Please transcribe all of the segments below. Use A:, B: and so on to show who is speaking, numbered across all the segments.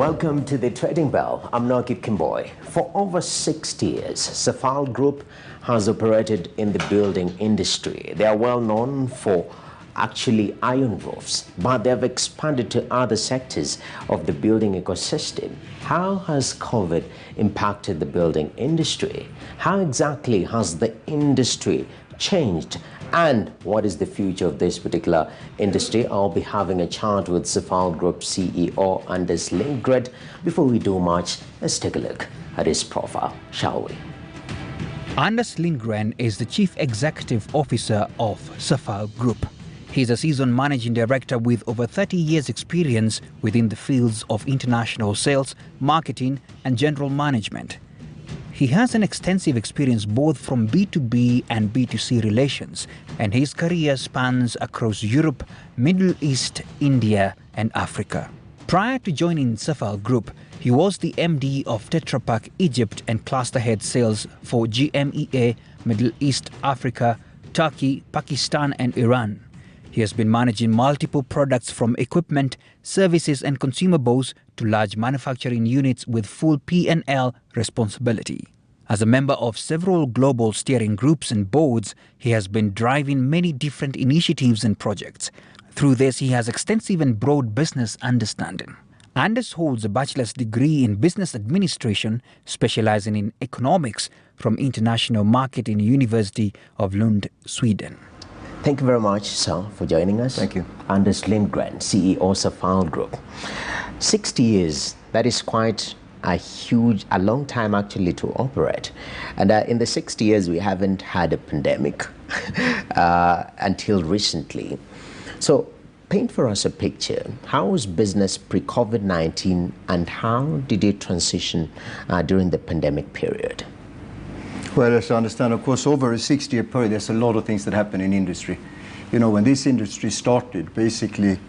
A: Welcome to the Trading Bell. I'm Nagib Kimboy. For over 60 years, Safal Group has operated in the building industry. They are well known for actually iron roofs, but they have expanded to other sectors of the building ecosystem. How has COVID impacted the building industry? How exactly has the industry changed? And what is the future of this particular industry? I'll be having a chat with Safal Group CEO Anders Lindgren. Before we do much, let's take a look at his profile, shall we?
B: Anders Lindgren is the Chief Executive Officer of Safal Group. He's a seasoned managing director with over 30 years' experience within the fields of international sales, marketing, and general management. He has an extensive experience both from B2B and B2C relations, and his career spans across Europe, Middle East, India, and Africa. Prior to joining Safal Group, he was the MD of Tetra Pak Egypt and cluster head sales for GMEA, Middle East, Africa, Turkey, Pakistan, and Iran. He has been managing multiple products from equipment, services and consumables to large manufacturing units with full P&L responsibility. As a member of several global steering groups and boards, he has been driving many different initiatives and projects. Through this, he has extensive and broad business understanding. Anders holds a bachelor's degree in business administration, specializing in economics from International Marketing University of Lund, Sweden.
A: Thank you very much, sir, for joining us.
C: Thank you.
A: Anders Lindgren, CEO Safal Group. 60 years, that is quite a long time actually to operate. And in the 60 years, we haven't had a pandemic until recently. So paint for us a picture. How was business pre-COVID-19 and how did it transition during the pandemic period?
C: Well, as I understand, of course, over a 60-year period, there's a lot of things that happen in industry. You know, when this industry started, basically,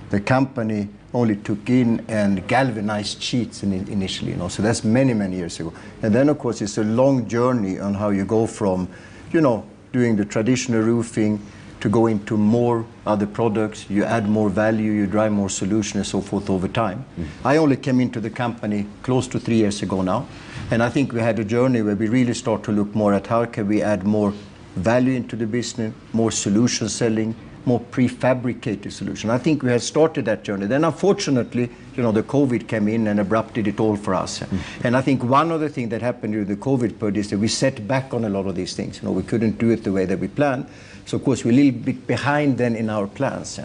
C: the company only took in and galvanized sheets initially, you know, so that's many, many years ago. And then, of course, it's a long journey on how you go from, you know, doing the traditional roofing to go into more other products, you add more value, you drive more solutions and so forth over time. I only came into the company close to 3 years ago now. And I think we had a journey where we really start to look more at how can we add more value into the business, more solution selling, more prefabricated solution. I think we had started that journey. Then unfortunately, you know, the COVID came in and abrupted it all for us. And I think one other thing that happened during the COVID period is that we set back on a lot of these things. You know, we couldn't do it the way that we planned. So of course we're a little bit behind then in our plans.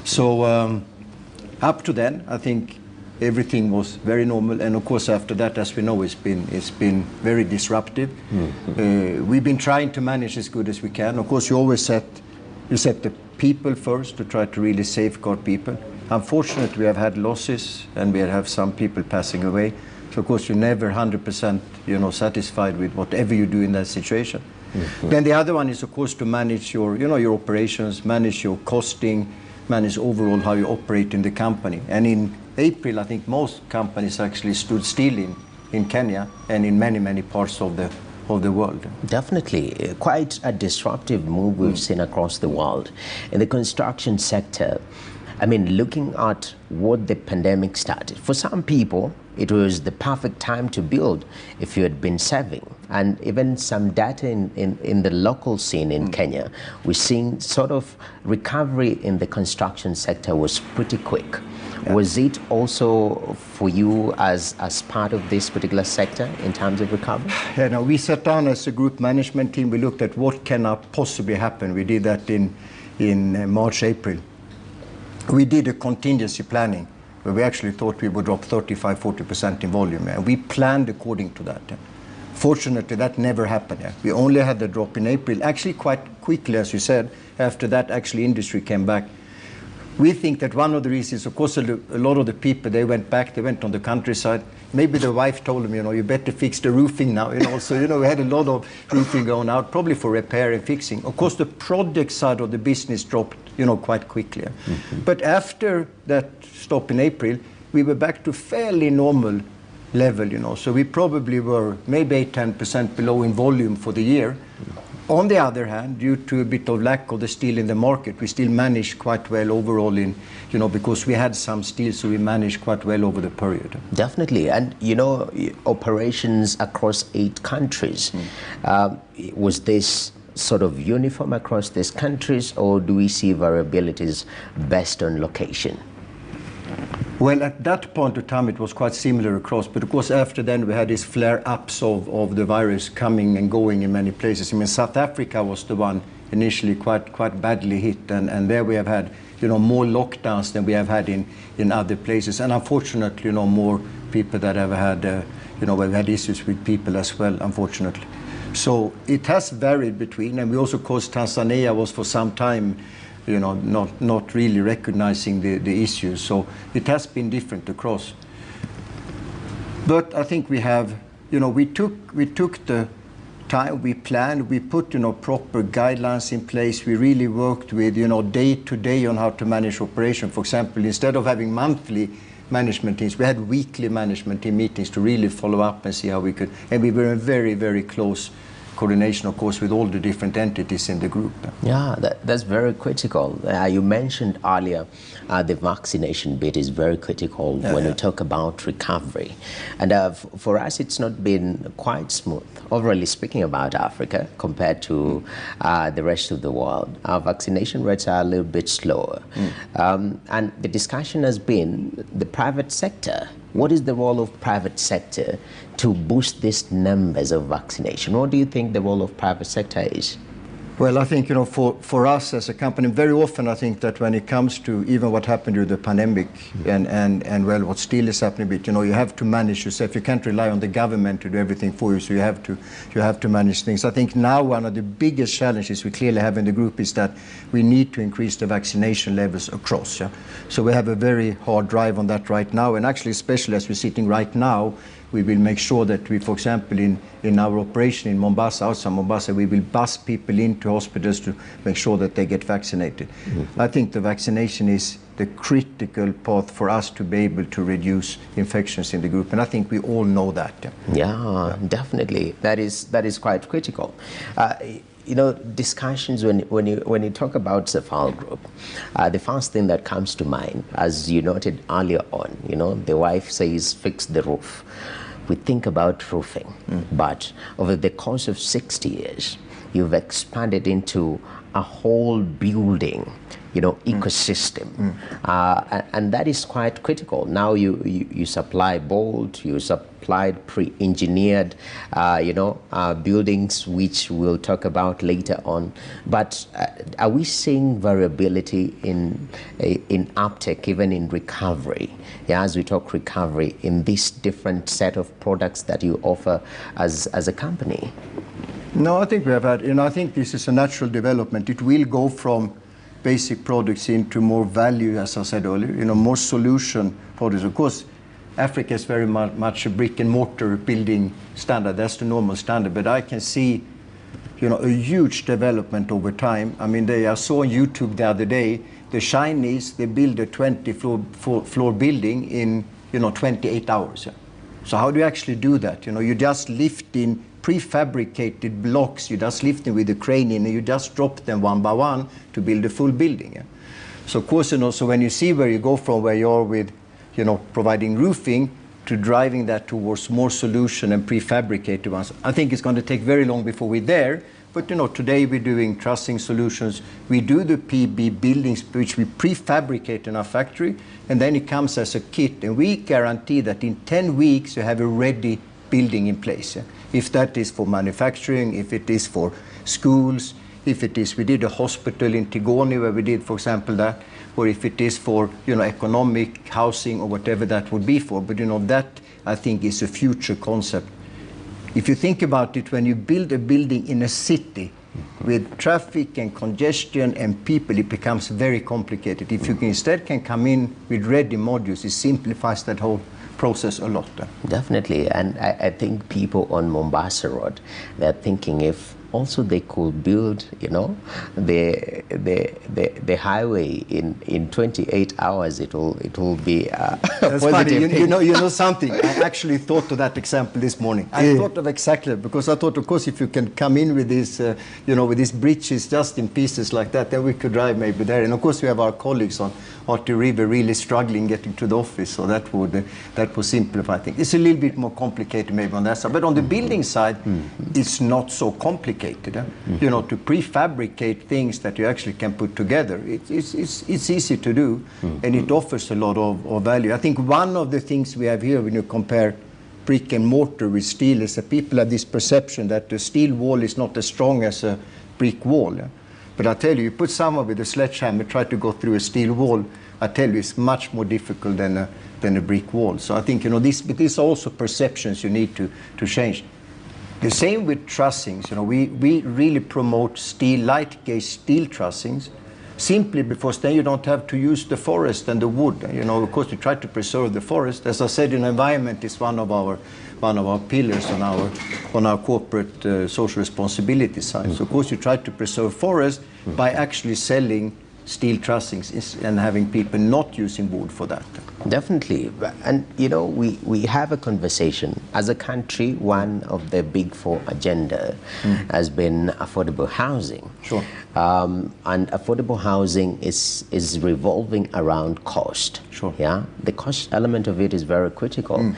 C: So up to then, I think everything was very normal, and of course after that, as we know, it's been very disruptive. We've been trying to manage as good as we can. Of course, you always set the people first to try to really safeguard people. Unfortunately, we have had losses, and we have some people passing away. So of course, you're never 100%, you know, satisfied with whatever you do in that situation. Then the other one is, of course, to manage your, you know, your operations, manage your costing, manage overall how you operate in the company. And in April, I think most companies actually stood still in Kenya and in many, many parts of the world.
A: Definitely. Quite a disruptive move we've seen across the world. In the construction sector, I mean, looking at what the pandemic started, for some people, it was the perfect time to build if you had been saving. And even some data in the local scene in Kenya, we're seeing sort of recovery in the construction sector was pretty quick. Yeah. Was it also for you as part of this particular sector in terms of recovery?
C: Yeah, no, we sat down as a group management team. We looked at what can possibly happen. We did that in March, April. We did a contingency planning where we actually thought we would drop 35–40% in volume. And we planned according to that. Fortunately, that never happened. We only had the drop in April, actually quite quickly, as you said. After that, actually, industry came back. We think that one of the reasons, of course, a lot of the people, they went back, they went on the countryside. Maybe the wife told them, you know, you better fix the roofing now. You know, so, you know, we had a lot of roofing going out, probably for repair and fixing. Of course, the project side of the business dropped, you know, quite quickly. But after that stop in April, we were back to fairly normal level, you know. So we probably were maybe 8–10% below in volume for the year. On the other hand, due to a bit of lack of the steel in the market, we still managed quite well overall in, because we had some steel, so we managed quite well over the period.
A: Definitely. And, operations across 8 countries. Was this sort of uniform across these countries, or do we see variabilities based on location?
C: Well, at that point of time, it was quite similar across, but of course after then we had these flare-ups of the virus coming and going in many places. I mean, South Africa was the one initially quite badly hit, and there we have had, more lockdowns than we have had in other places, and unfortunately, more people that have had, we've had issues with people as well, unfortunately. So it has varied between, and we also, of course, Tanzania was for some time not really recognizing the issues. So it has been different across. But I think we have, we took the time, we planned, we put, proper guidelines in place. We really worked with, day to day on how to manage operation. For example, instead of having monthly management teams, we had weekly management team meetings to really follow up and see how we could, and we were in very, very close coordination, of course, with all the different entities in the group.
A: Yeah, that's very critical. You mentioned earlier the vaccination bit is very critical when you talk about recovery. And for us, it's not been quite smooth, overall speaking, about Africa compared to the rest of the world. Our vaccination rates are a little bit slower. And the discussion has been the private sector. What is the role of private sector to boost these numbers of vaccination? What do you think the role of private sector is?
C: Well, I think, for us as a company, very often I think that when it comes to even what happened during the pandemic and well, what still is happening, but you have to manage yourself. You can't rely on the government to do everything for you, so you have to manage things. I think now one of the biggest challenges we clearly have in the group is that we need to increase the vaccination levels across. So we have a very hard drive on that right now, and actually, especially as we're sitting right now, we will make sure that we, for example, in our operation in Mombasa, outside Mombasa, we will bus people into hospitals to make sure that they get vaccinated. I think the vaccination is the critical path for us to be able to reduce infections in the group, and I think we all know that.
A: Yeah, definitely. That is quite critical. Discussions when you talk about Safal Group, the first thing that comes to mind, as you noted earlier on, the wife says fix the roof. We think about roofing, but over the course of 60 years, you've expanded into a whole building, ecosystem, and that is quite critical. Now you supply bolt, you supplied pre-engineered, buildings, which we'll talk about later on. But are we seeing variability in uptake, even in recovery? Yeah, as we talk recovery in this different set of products that you offer as a company.
C: No, I think we have had, I think this is a natural development. It will go from basic products into more value, as I said earlier, more solution products. Of course, Africa is very much a brick and mortar building standard. That's the normal standard. But I can see, a huge development over time. I mean, I saw on YouTube the other day, the Chinese, they build a 20-floor building in, 28 hours. So how do you actually do that? You just lift in prefabricated blocks, you just lift them with a crane in, and you just drop them one by one to build a full building. So of course, so when you see where you go from where you are with, providing roofing to driving that towards more solution and prefabricated ones, I think it's going to take very long before we're there. But today we're doing trussing solutions. We do the PB buildings, which we prefabricate in our factory, and then it comes as a kit, and we guarantee that in 10 weeks you have a ready building in place. If that is for manufacturing, if it is for schools, if it is, we did a hospital in Tigoni where we did, for example, that, or if it is for, economic housing or whatever that would be for. But, that I think is a future concept. If you think about it, when you build a building in a city with traffic and congestion and people, it becomes very complicated. If you instead can come in with ready modules, it simplifies that whole process a lot.
A: Definitely, and I think people on Mombasa Road, they're thinking if also they could build, the highway in 28 hours. It will be a
C: That's
A: positive
C: funny.
A: thing.
C: You know something. I actually thought of that example this morning. I thought of exactly because I thought, of course, if you can come in with this, with these bridges just in pieces like that, then we could drive maybe there. And of course, we have our colleagues on the river really struggling getting to the office, so that would simplify things. It's a little bit more complicated maybe on that side, but on the building side, it's not so complicated. To prefabricate things that you actually can put together, it's easy to do, and it offers a lot of value. I think one of the things we have here when you compare brick and mortar with steel is that people have this perception that the steel wall is not as strong as a brick wall. But I tell you put someone with a sledgehammer try to go through a steel wall, I tell you it's much more difficult than a brick wall. So I think these are also perceptions you need to change. The same with trussings. We really promote light gauge steel trussings, simply because then you don't have to use the forest and the wood. Of course, we try to preserve the forest. As I said, the environment is one of our pillars on our corporate social responsibility side. So of course, you try to preserve forest by actually selling steel trussings and having people not using wood for that.
A: Definitely. And we have a conversation. As a country, one of the big four agenda has been affordable housing.
C: Sure.
A: And affordable housing is revolving around cost.
C: Sure.
A: Yeah. The cost element of it is very critical.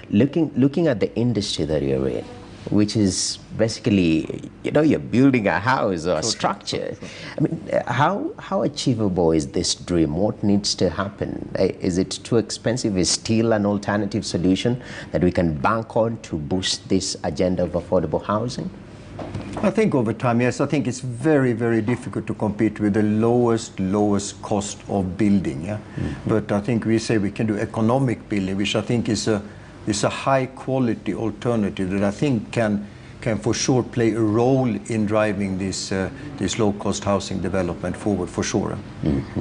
A: Looking at the industry that you're in, which is basically, you're building a house or a structure.
C: Sure.
A: I mean, how achievable is this dream? What needs to happen? Is it too expensive? Is steel an alternative solution that we can bank on to boost this agenda of affordable housing?
C: I think over time, yes. I think it's very, very difficult to compete with the lowest cost of building. Yeah? But I think we say we can do economic building, which I think is a high-quality alternative that I think can for sure play a role in driving this low-cost housing development forward, for sure.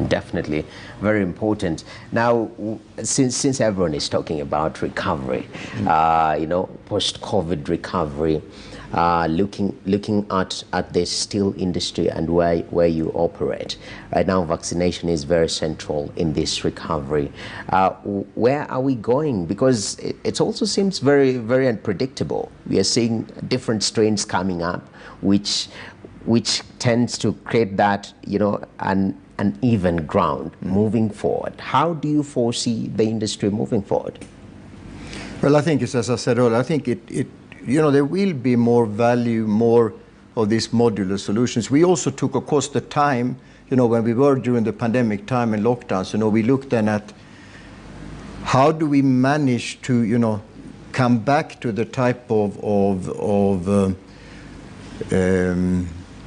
A: Definitely, very important. Now, since everyone is talking about recovery, post-COVID recovery, looking at the steel industry and where you operate. Right now, vaccination is very central in this recovery. Where are we going? Because it also seems very, very unpredictable. We are seeing different strains coming up, which tends to create that, an uneven ground moving forward. How do you foresee the industry moving forward?
C: Well, I think it's, as I said earlier, I think there will be more value, more of these modular solutions. We also took, of course, the time, when we were during the pandemic time and lockdowns, we looked then at how do we manage to, come back to the type of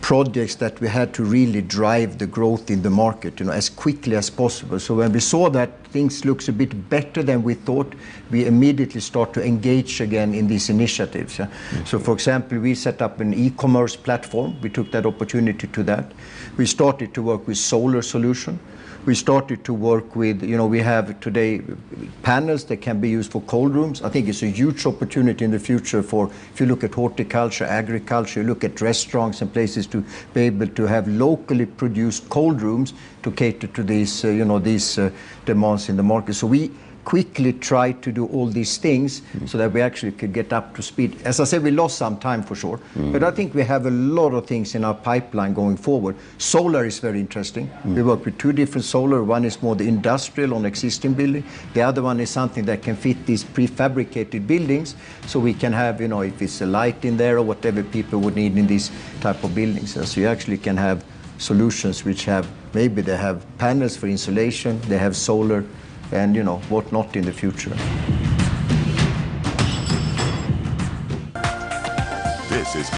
C: projects that we had to really drive the growth in the market, as quickly as possible. So when we saw that things looks a bit better than we thought, we immediately start to engage again in these initiatives. Yeah? So for example, we set up an e-commerce platform. We took that opportunity to that. We started to work with solar solution. We started to work with, we have today panels that can be used for cold rooms. I think it's a huge opportunity in the future if you look at horticulture, agriculture, you look at restaurants and places to be able to have locally produced cold rooms to cater to these, these demands in the market. So we quickly try to do all these things so that we actually could get up to speed. As I said, we lost some time for sure, but I think we have a lot of things in our pipeline going forward. Solar is very interesting. We work with two different solar. One is more the industrial on existing building. The other one is something that can fit these prefabricated buildings, so we can have, if it's a light in there or whatever people would need in these type of buildings. So you actually can have solutions which maybe they have panels for insulation, they have solar, and what not in the future.
D: This is